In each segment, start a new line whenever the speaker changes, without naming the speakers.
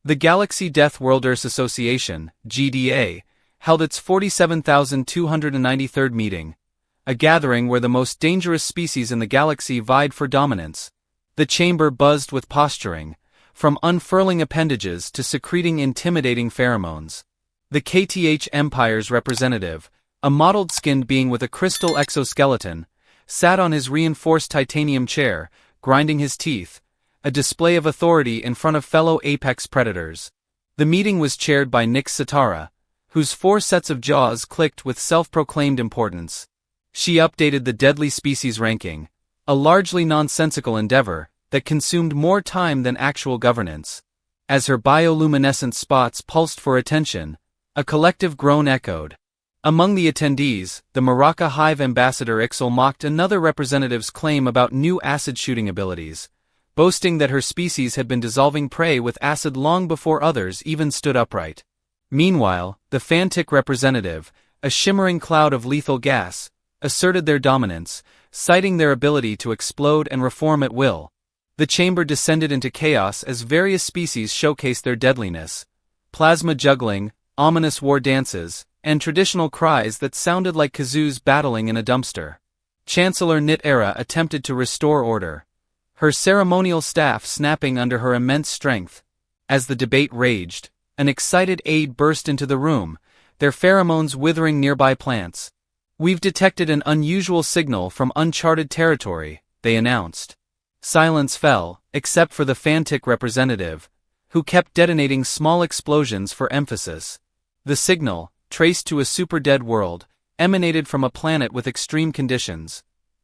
The Galaxy Deathworlders Association, GDA, held its 47,293rd meeting, a gathering where the most dangerous species in the galaxy vied for dominance. The chamber buzzed with posturing, from unfurling appendages to secreting intimidating pheromones. The KTH Empire's representative, a mottled-skinned being with a crystal exoskeleton, sat on his reinforced titanium chair, grinding his teeth, a display of authority in front of fellow apex predators. The meeting was chaired by Nyx Satara, whose 4 sets of jaws clicked with self-proclaimed importance. She updated the deadly species ranking, a largely nonsensical endeavor that consumed more time than actual governance. As her bioluminescent spots pulsed for attention, a collective groan echoed. Among the attendees, the Maraca Hive ambassador Ixel mocked another representative's claim about new acid-shooting abilities, boasting that her species had been dissolving prey with acid long before others even stood upright. Meanwhile, the Fantic representative, a shimmering cloud of lethal gas, asserted their dominance, citing their ability to explode and reform at will. The chamber descended into chaos as various species showcased their deadliness. Plasma juggling, ominous war dances, and traditional cries that sounded like kazoos battling in a dumpster. Chancellor Nitera attempted to restore order, her ceremonial staff snapping under her immense strength. As the debate raged, an excited aide burst into the room, their pheromones withering nearby plants. "We've detected an unusual signal from uncharted territory," they announced. Silence fell, except for the Fantic representative, who kept detonating small explosions for emphasis. The signal, traced to a super-dead world, emanated from a planet with extreme conditions.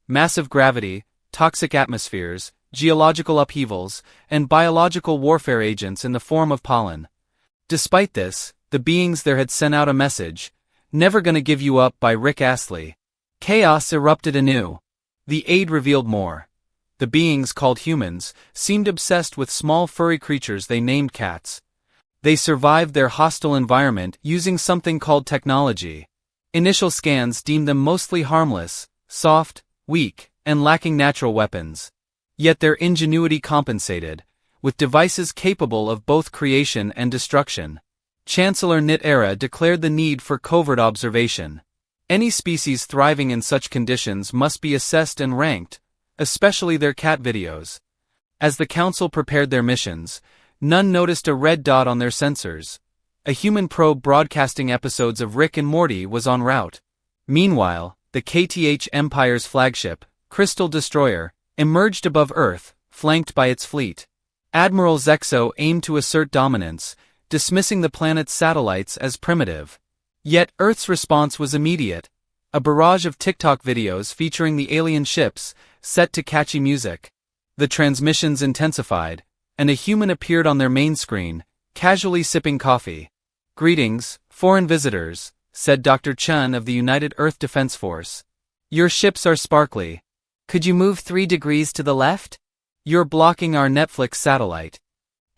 Massive gravity, toxic atmospheres, geological upheavals, and biological warfare agents in the form of pollen. Despite this, the beings there had sent out a message, "Never gonna give you up" by Rick Astley. Chaos erupted anew. The aide revealed more. The beings, called humans, seemed obsessed with small furry creatures they named cats. They survived their hostile environment using something called technology. Initial scans deemed them mostly harmless, soft, weak, and lacking natural weapons. Yet their ingenuity compensated, with devices capable of both creation and destruction. Chancellor Nitera declared the need for covert observation. Any species thriving in such conditions must be assessed and ranked, especially their cat videos. As the council prepared their missions, none noticed a red dot on their sensors. A human probe broadcasting episodes of Rick and Morty was en route. Meanwhile, the KTH Empire's flagship, Crystal Destroyer, emerged above Earth, flanked by its fleet. Admiral Zexo aimed to assert dominance, dismissing the planet's satellites as primitive. Yet Earth's response was immediate. A barrage of TikTok videos featuring the alien ships, set to catchy music. The transmissions intensified, and a human appeared on their main screen, casually sipping coffee. "Greetings, foreign visitors," said Dr. Chun of the United Earth Defense Force. "Your ships are sparkly. Could you move 3 degrees to the left? You're blocking our Netflix satellite."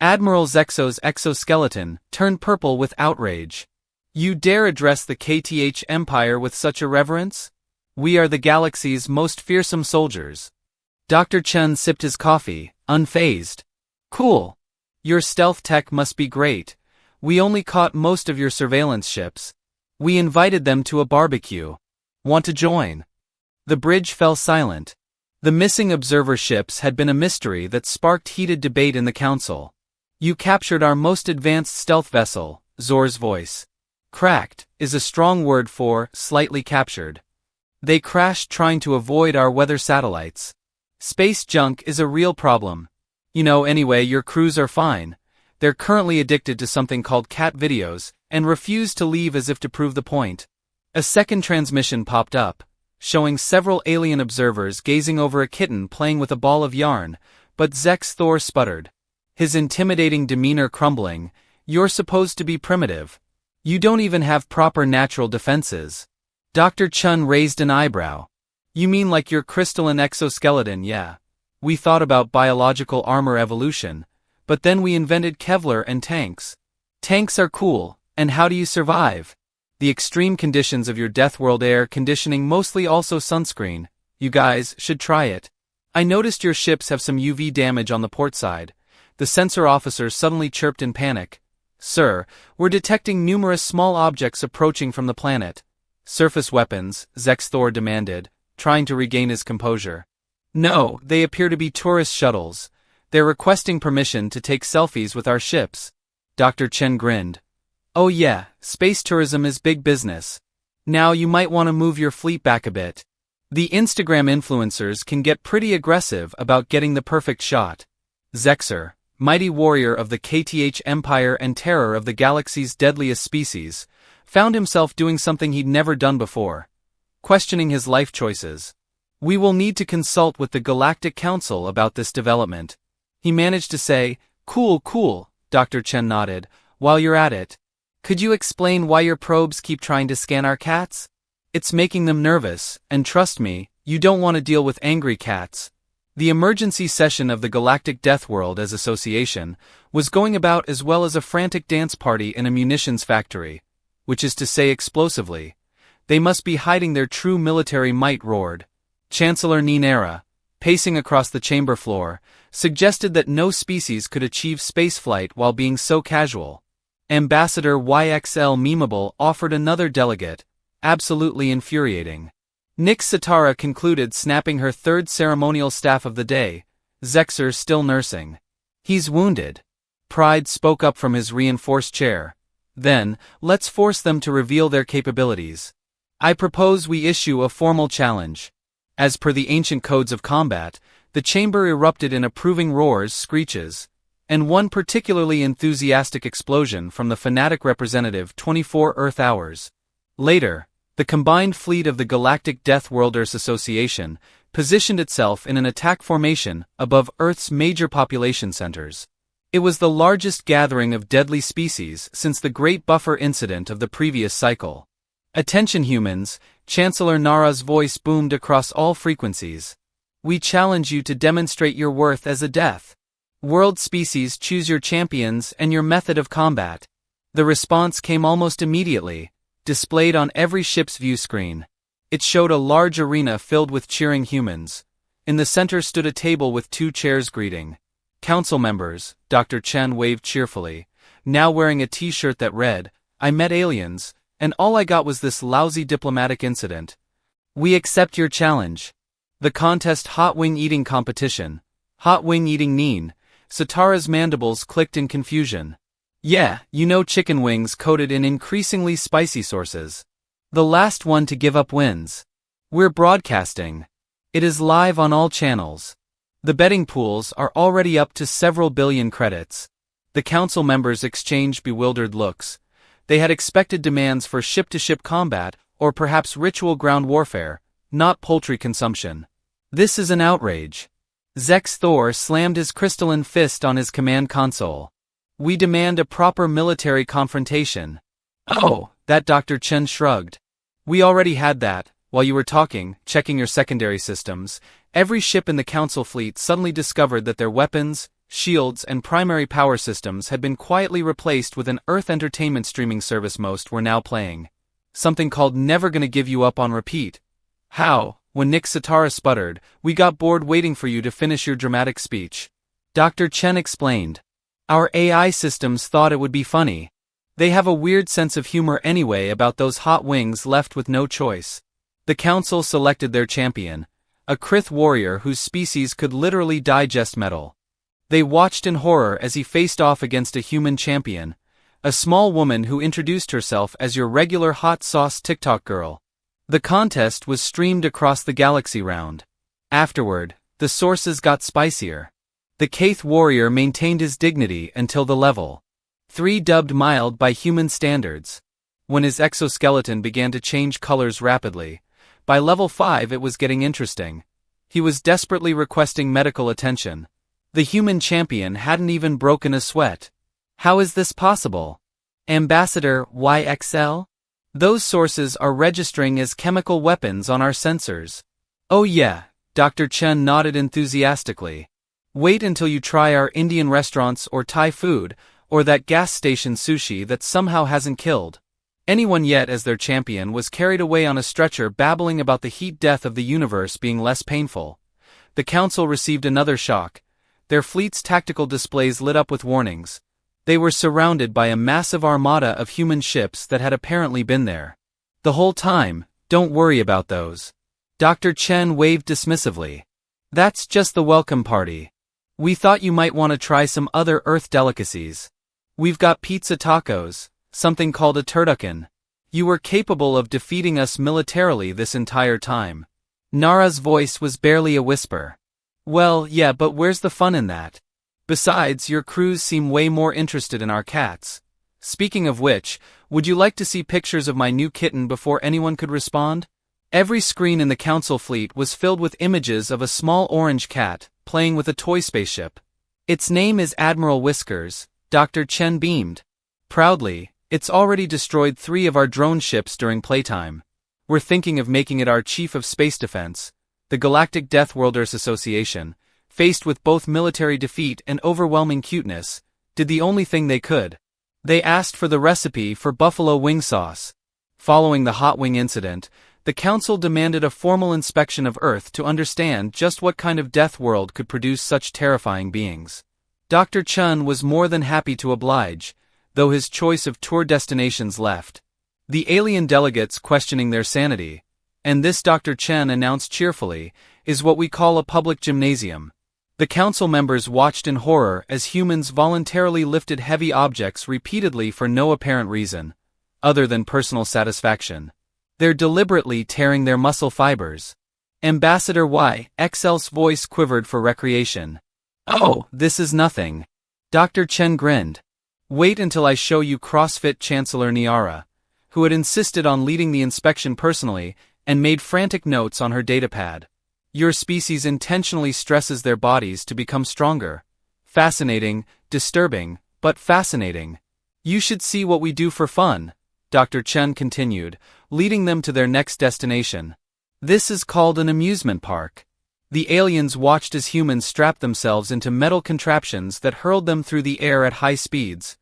Admiral Zexo's exoskeleton turned purple with outrage. "You dare address the KTH Empire with such irreverence? We are the galaxy's most fearsome soldiers." Dr. Chun sipped his coffee, unfazed. "Cool. Your stealth tech must be great. We only caught most of your surveillance ships. We invited them to a barbecue. Want to join?" The bridge fell silent. The missing observer ships had been a mystery that sparked heated debate in the council. "You captured our most advanced stealth vessel," Zor's voice. "Cracked" is a strong word for slightly captured. "They crashed trying to avoid our weather satellites. Space junk is a real problem. Anyway, your crews are fine. They're currently addicted to something called cat videos, and refuse to leave as if to prove the point." A second transmission popped up, showing several alien observers gazing over a kitten playing with a ball of yarn, but Zex Thor sputtered, his intimidating demeanor crumbling. "You're supposed to be primitive. You don't even have proper natural defenses." Dr. Chun raised an eyebrow. "You mean like your crystalline exoskeleton? Yeah. We thought about biological armor evolution, but then we invented Kevlar and tanks. Tanks are cool, and how do you survive? The extreme conditions of your Deathworld air conditioning, mostly also sunscreen. You guys should try it. I noticed your ships have some UV damage on the port side. The sensor officer suddenly chirped in panic. "Sir, we're detecting numerous small objects approaching from the planet." "Surface weapons," Zexthor demanded, trying to regain his composure. "No, they appear to be tourist shuttles. They're requesting permission to take selfies with our ships." Dr. Chen grinned. "Oh yeah, space tourism is big business. Now you might want to move your fleet back a bit. The Instagram influencers can get pretty aggressive about getting the perfect shot." Zexer, mighty warrior of the KTH Empire and terror of the galaxy's deadliest species, found himself doing something he'd never done before. Questioning his life choices. "We will need to consult with the Galactic Council about this development." He managed to say, Cool, Dr. Chen nodded. "While you're at it, could you explain why your probes keep trying to scan our cats? It's making them nervous, and trust me, you don't want to deal with angry cats." The emergency session of the Galactic Deathworlders Association was going about as well as a frantic dance party in a munitions factory, which is to say explosively. They must be hiding their true military might, roared. Chancellor Ninera, pacing across the chamber floor, suggested that no species could achieve spaceflight while being so casual. Ambassador YXL Memeable offered another delegate, absolutely infuriating. Nyx Satara concluded, snapping her third ceremonial staff of the day, Zexer still nursing. "He's wounded." Pride spoke up from his reinforced chair. "Then, let's force them to reveal their capabilities. I propose we issue a formal challenge." As per the ancient codes of combat, the chamber erupted in approving roars, screeches, and one particularly enthusiastic explosion from the fanatic representative 24 Earth hours. Later, the combined fleet of the Galactic Deathworlders Association positioned itself in an attack formation above Earth's major population centers. It was the largest gathering of deadly species since the Great Buffer incident of the previous cycle. "Attention humans," Chancellor Nara's voice boomed across all frequencies. "We challenge you to demonstrate your worth as a death. World species, choose your champions and your method of combat." The response came almost immediately, displayed on every ship's view screen. It showed a large arena filled with cheering humans. In the center stood a table with 2 chairs greeting. "Council members," Dr. Chen waved cheerfully, now wearing a t-shirt that read, "I met aliens, and all I got was this lousy diplomatic incident. We accept your challenge." The contest hot wing eating competition. Hot wing eating Neen. Satara's mandibles clicked in confusion. "Yeah, you know, chicken wings coated in increasingly spicy sauces. The last one to give up wins. We're broadcasting. It is live on all channels. The betting pools are already up to several billion credits." The council members exchanged bewildered looks. They had expected demands for ship-to-ship combat, or perhaps ritual ground warfare, not poultry consumption. "This is an outrage." Zex Thor slammed his crystalline fist on his command console. "We demand a proper military confrontation." "Oh," that Dr. Chen shrugged. "We already had that." While you were talking, checking your secondary systems, every ship in the council fleet suddenly discovered that their weapons, shields, and primary power systems had been quietly replaced with an Earth entertainment streaming service most were now playing. Something called Never Gonna Give You Up on repeat. "How?" When Nyx Satara sputtered, "We got bored waiting for you to finish your dramatic speech." Dr. Chen explained. "Our AI systems thought it would be funny. They have a weird sense of humor anyway about those hot wings left with no choice." The council selected their champion, a Krith warrior whose species could literally digest metal. They watched in horror as he faced off against a human champion, a small woman who introduced herself as your regular hot sauce TikTok girl. The contest was streamed across the galaxy round. Afterward, the sources got spicier. The Kaith warrior maintained his dignity until the level 3 dubbed mild by human standards. When his exoskeleton began to change colors rapidly, by level 5 it was getting interesting. He was desperately requesting medical attention. The human champion hadn't even broken a sweat. How is this possible? Ambassador YXL? Those sources are registering as chemical weapons on our sensors. Oh yeah, Dr. Chen nodded enthusiastically. Wait until you try our Indian restaurants or Thai food, or that gas station sushi that somehow hasn't killed anyone yet, as their champion was carried away on a stretcher babbling about the heat death of the universe being less painful. The council received another shock. their fleet's tactical displays lit up with warnings. They were surrounded by a massive armada of human ships that had apparently been there the whole time. Don't worry about those. Dr. Chen waved dismissively. That's just the welcome party. We thought you might want to try some other Earth delicacies. We've got pizza tacos, something called a turducken. You were capable of defeating us militarily this entire time. Nara's voice was barely a whisper. Well, yeah, but where's the fun in that? Besides, your crews seem way more interested in our cats. Speaking of which, would you like to see pictures of my new kitten before anyone could respond? Every screen in the council fleet was filled with images of a small orange cat, playing with a toy spaceship. Its name is Admiral Whiskers, Dr. Chen beamed. Proudly, it's already destroyed 3 of our drone ships during playtime. We're thinking of making it our chief of space defense. The Galactic Deathworlders Association, faced with both military defeat and overwhelming cuteness, did the only thing they could. They asked for the recipe for buffalo wing sauce. Following the hot wing incident, the council demanded a formal inspection of Earth to understand just what kind of death world could produce such terrifying beings. Dr. Chen was more than happy to oblige, though his choice of tour destinations left the alien delegates questioning their sanity. And this, Dr. Chen announced cheerfully, is what we call a public gymnasium. The council members watched in horror as humans voluntarily lifted heavy objects repeatedly for no apparent reason, other than personal satisfaction. They're deliberately tearing their muscle fibers. Ambassador YXL's voice quivered for recreation. Oh, this is nothing. Dr. Chen grinned. Wait until I show you CrossFit Chancellor Niara, who had insisted on leading the inspection personally and made frantic notes on her datapad. Your species intentionally stresses their bodies to become stronger. Fascinating, disturbing, but fascinating. You should see what we do for fun, Dr. Chen continued, leading them to their next destination. This is called an amusement park. The aliens watched as humans strapped themselves into metal contraptions that hurled them through the air at high speeds,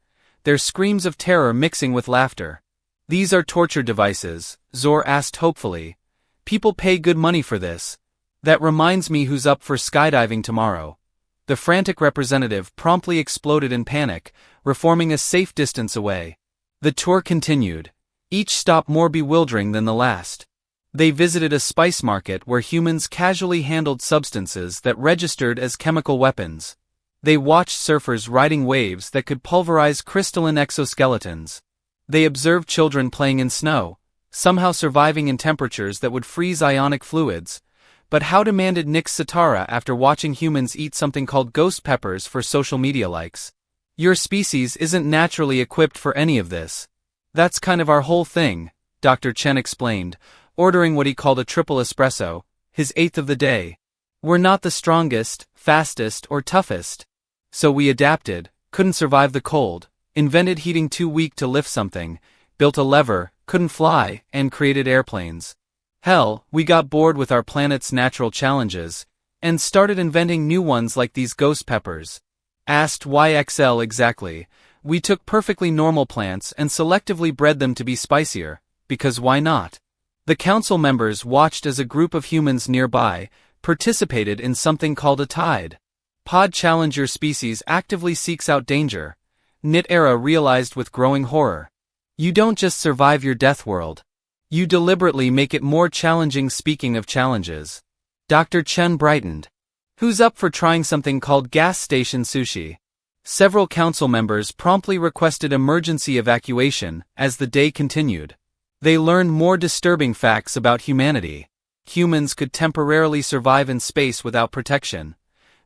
their screams of terror mixing with laughter. These are torture devices, Zor asked hopefully. People pay good money for this. That reminds me who's up for skydiving tomorrow. The frantic representative promptly exploded in panic, reforming a safe distance away. The tour continued, each stop more bewildering than the last. They visited a spice market where humans casually handled substances that registered as chemical weapons. They watched surfers riding waves that could pulverize crystalline exoskeletons. They observed children playing in snow, somehow surviving in temperatures that would freeze ionic fluids. But how demanded Nick Satara after watching humans eat something called ghost peppers for social media likes? Your species isn't naturally equipped for any of this. That's kind of our whole thing, Dr. Chen explained, ordering what he called a triple espresso, his 8th of the day. We're not the strongest, fastest, or toughest. So we adapted, couldn't survive the cold, invented heating too weak to lift something, built a lever, couldn't fly, and created airplanes. Hell, we got bored with our planet's natural challenges, and started inventing new ones like these ghost peppers. Asked YXL exactly, we took perfectly normal plants and selectively bred them to be spicier, because why not? The council members watched as a group of humans nearby participated in something called a tide. Pod Challenger species actively seeks out danger. Knit Era realized with growing horror. You don't just survive your death world. You deliberately make it more challenging. Speaking of challenges. Dr. Chen brightened. Who's up for trying something called gas station sushi? Several council members promptly requested emergency evacuation as the day continued. They learned more disturbing facts about humanity. Humans could temporarily survive in space without protection.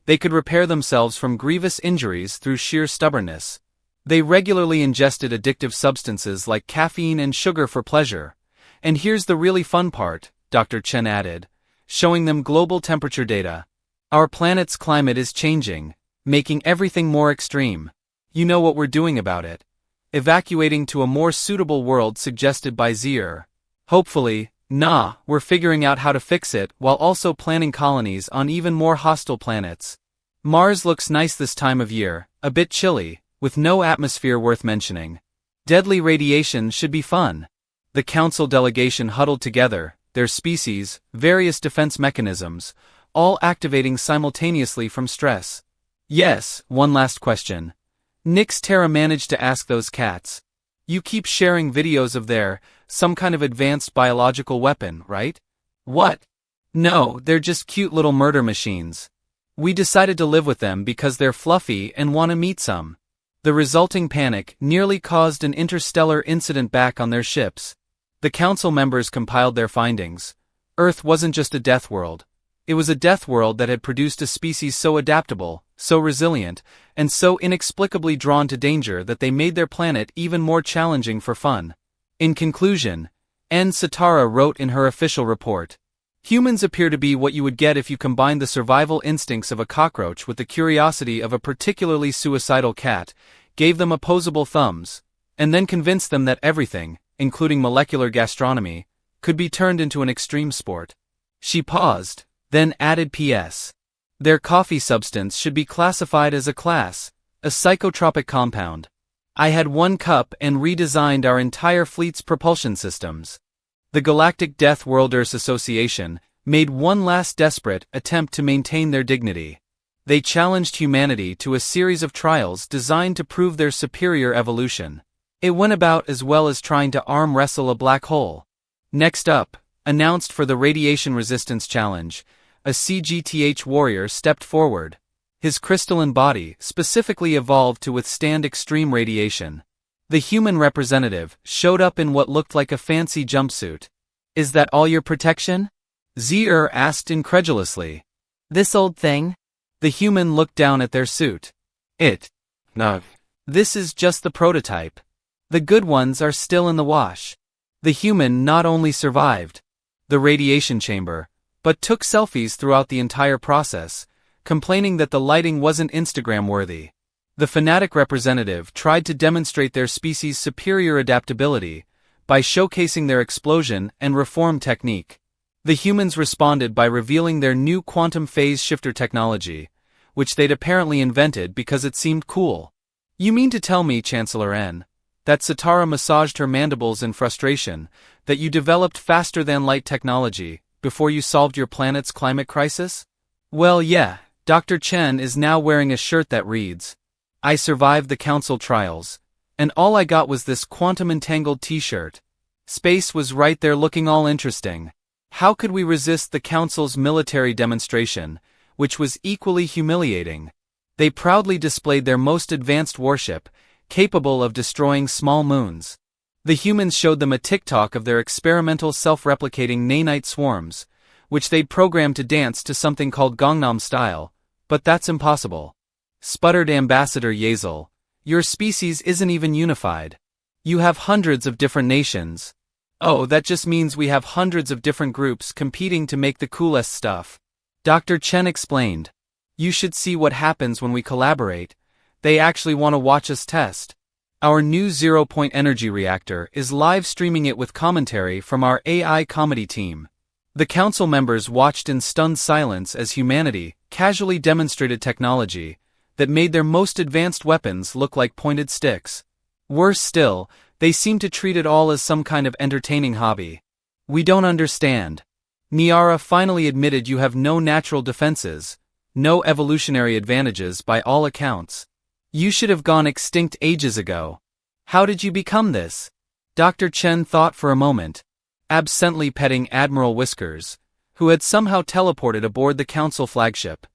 They could repair themselves from grievous injuries through sheer stubbornness. They regularly ingested addictive substances like caffeine and sugar for pleasure. And here's the really fun part, Dr. Chen added, showing them global temperature data. Our planet's climate is changing, making everything more extreme. You know what we're doing about it. Evacuating to a more suitable world suggested by Zier. Hopefully, we're figuring out how to fix it while also planning colonies on even more hostile planets. Mars looks nice this time of year, a bit chilly, with no atmosphere worth mentioning. Deadly radiation should be fun. The council delegation huddled together, their species, various defense mechanisms, all activating simultaneously from stress. Yes, one last question. Nix Terra managed to ask those cats. You keep sharing videos of some kind of advanced biological weapon, right? What? No, they're just cute little murder machines. We decided to live with them because they're fluffy and want to meet some. The resulting panic nearly caused an interstellar incident back on their ships. The council members compiled their findings. Earth wasn't just a death world. It was a death world that had produced a species so adaptable, so resilient, and so inexplicably drawn to danger that they made their planet even more challenging for fun. In conclusion, N. Satara wrote in her official report, "Humans appear to be what you would get if you combined the survival instincts of a cockroach with the curiosity of a particularly suicidal cat, gave them opposable thumbs, and then convinced them that everything, including molecular gastronomy, could be turned into an extreme sport." She paused, then added P.S. Their coffee substance should be classified as a class, a psychotropic compound. I had one cup and redesigned our entire fleet's propulsion systems. The Galactic Deathworlders Association made one last desperate attempt to maintain their dignity. They challenged humanity to a series of trials designed to prove their superior evolution. It went about as well as trying to arm wrestle a black hole. Next up, announced for the Radiation Resistance Challenge, a CGTH warrior stepped forward. His crystalline body specifically evolved to withstand extreme radiation. The human representative showed up in what looked like a fancy jumpsuit. "Is that all your protection?" Zier asked incredulously. "This old thing?" The human looked down at their suit. No. This is just the prototype. The good ones are still in the wash." The human not only survived the radiation chamber, but took selfies throughout the entire process, complaining that the lighting wasn't Instagram-worthy. The fanatic representative tried to demonstrate their species' superior adaptability by showcasing their explosion and reform technique. The humans responded by revealing their new quantum phase shifter technology, which they'd apparently invented because it seemed cool. "You mean to tell me, Chancellor N., that Satara massaged her mandibles in frustration, that you developed faster-than-light technology before you solved your planet's climate crisis?" "Well, yeah, Dr. Chen is now wearing a shirt that reads, 'I survived the council trials, and all I got was this quantum-entangled t-shirt.' Space was right there looking all interesting. How could we resist the council's military demonstration, which was equally humiliating? They proudly displayed their most advanced warship, capable of destroying small moons. The humans showed them a TikTok of their experimental self-replicating nanite swarms, which they'd programmed to dance to something called Gangnam Style, but that's impossible." Sputtered Ambassador Yazel. "Your species isn't even unified. You have hundreds of different nations." "Oh, that just means we have hundreds of different groups competing to make the coolest stuff." Dr. Chen explained. "You should see what happens when we collaborate. They actually want to watch us test. Our new zero-point energy reactor is live streaming it with commentary from our AI comedy team." The council members watched in stunned silence as humanity casually demonstrated technology that made their most advanced weapons look like pointed sticks. Worse still, they seemed to treat it all as some kind of entertaining hobby. "We don't understand." Niara finally admitted, "You have no natural defenses, no evolutionary advantages by all accounts. You should have gone extinct ages ago. How did you become this?" Dr. Chen thought for a moment, absently petting Admiral Whiskers, who had somehow teleported aboard the council flagship.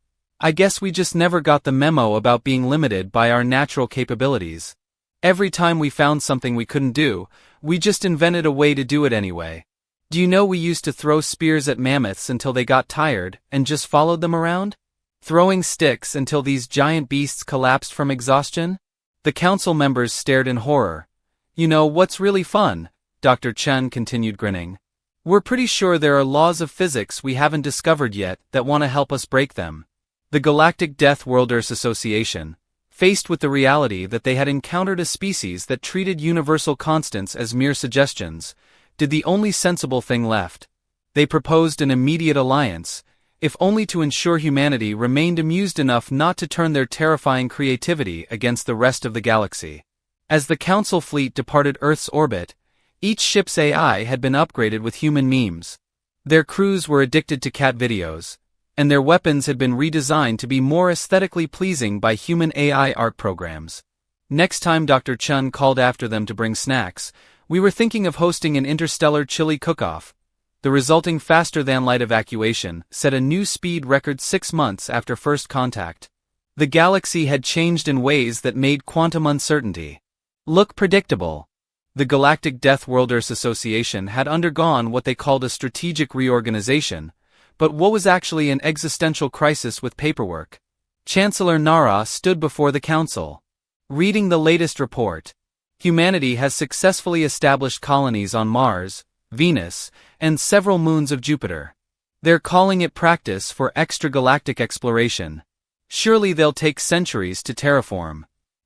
"I guess we just never got the memo about being limited by our natural capabilities. Every time we found something we couldn't do, we just invented a way to do it anyway. Do you know we used to throw spears at mammoths until they got tired and just followed them around? Throwing sticks until these giant beasts collapsed from exhaustion?" The council members stared in horror. "You know what's really fun?" Dr. Chen continued, grinning. "We're pretty sure there are laws of physics we haven't discovered yet that want to help us break them." The Galactic Deathworlders Association, faced with the reality that they had encountered a species that treated universal constants as mere suggestions, did the only sensible thing left. They proposed an immediate alliance, if only to ensure humanity remained amused enough not to turn their terrifying creativity against the rest of the galaxy. As the Council fleet departed Earth's orbit, each ship's AI had been upgraded with human memes. Their crews were addicted to cat videos, and their weapons had been redesigned to be more aesthetically pleasing by human AI art programs. Next time Dr. Chun called after them to bring snacks, we were thinking of hosting an interstellar chili cook-off. The resulting faster-than-light evacuation set a new speed record 6 months after first contact. The galaxy had changed in ways that made quantum uncertainty look predictable. The Galactic Deathworlders Association had undergone what they called a strategic reorganization, but what was actually an existential crisis with paperwork. Chancellor Nara stood before the council. Reading the latest report, humanity has successfully established colonies on Mars, Venus, and several moons of Jupiter. They're calling it practice for extragalactic exploration. Surely they'll take centuries to terraform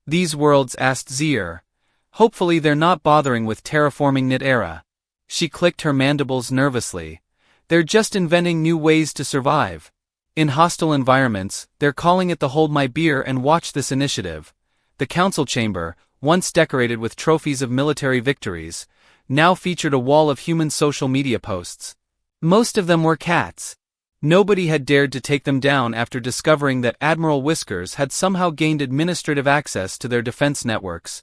these worlds, asked Zier. Hopefully they're not bothering with terraforming Nit-Era. She clicked her mandibles nervously. They're just inventing new ways to survive. In hostile environments, they're calling it the Hold My Beer and Watch This initiative. The council chamber, once decorated with trophies of military victories, now featured a wall of human social media posts. Most of them were cats. Nobody had dared to take them down after discovering that Admiral Whiskers had somehow gained administrative access to their defense networks.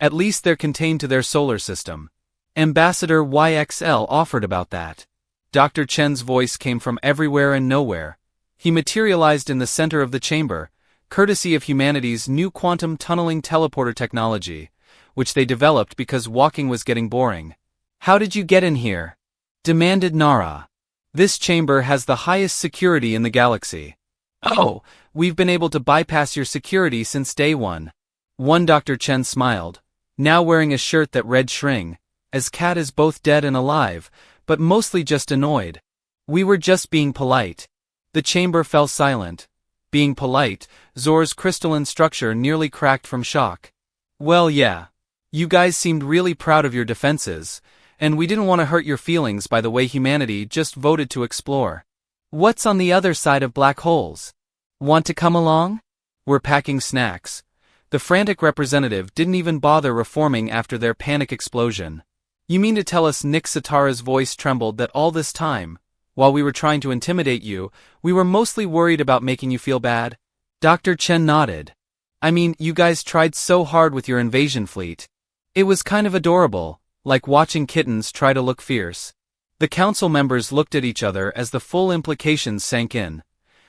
At least they're contained to their solar system. Ambassador YXL offered about that. Dr. Chen's voice came from everywhere and nowhere. He materialized in the center of the chamber, courtesy of humanity's new quantum tunneling teleporter technology, which they developed because walking was getting boring. How did you get in here? Demanded Nara. This chamber has the highest security in the galaxy. Oh, we've been able to bypass your security since day one. Dr. Chen smiled, now wearing a shirt that read Shring, as Cat is both dead and alive, but mostly just annoyed. We were just being polite. The chamber fell silent. Being polite, Zor's crystalline structure nearly cracked from shock. Well, yeah. You guys seemed really proud of your defenses, and we didn't want to hurt your feelings by the way humanity just voted to explore. What's on the other side of black holes? Want to come along? We're packing snacks. The frantic representative didn't even bother reforming after their panic explosion. You mean to tell us? Nick Satara's voice trembled, that all this time, while we were trying to intimidate you, we were mostly worried about making you feel bad? Dr. Chen nodded. I mean, you guys tried so hard with your invasion fleet. It was kind of adorable, like watching kittens try to look fierce. The council members looked at each other as the full implications sank in.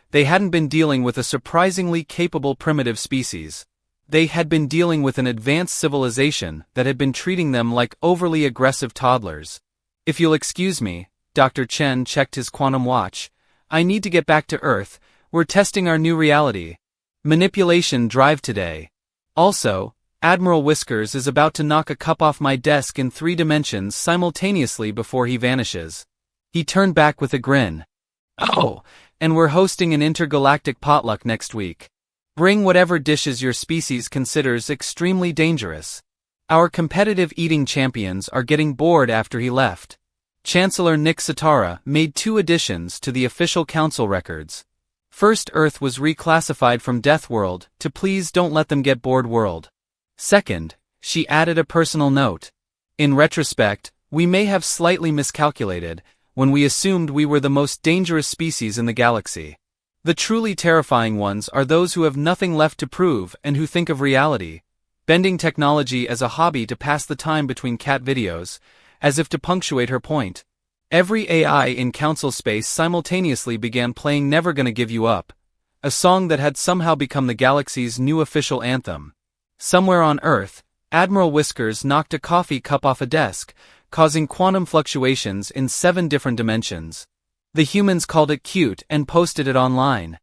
They hadn't been dealing with a surprisingly capable primitive species. They had been dealing with an advanced civilization that had been treating them like overly aggressive toddlers. If you'll excuse me, Dr. Chen checked his quantum watch. I need to get back to Earth. We're testing our new reality manipulation drive today. Also, Admiral Whiskers is about to knock a cup off my desk in 3 dimensions simultaneously before he vanishes. He turned back with a grin. Oh, and we're hosting an intergalactic potluck next week. Bring whatever dishes your species considers extremely dangerous. Our competitive eating champions are getting bored after he left. Chancellor Nick Satara made 2 additions to the official council records. First, Earth was reclassified from Death World to Please Don't Let Them Get Bored World. Second, she added a personal note. In retrospect, we may have slightly miscalculated when we assumed we were the most dangerous species in the galaxy. The truly terrifying ones are those who have nothing left to prove and who think of reality, bending technology as a hobby to pass the time between cat videos, as if to punctuate her point. Every AI in council space simultaneously began playing Never Gonna Give You Up, a song that had somehow become the galaxy's new official anthem. Somewhere on Earth, Admiral Whiskers knocked a coffee cup off a desk, causing quantum fluctuations in 7 different dimensions. The humans called it cute and posted it online.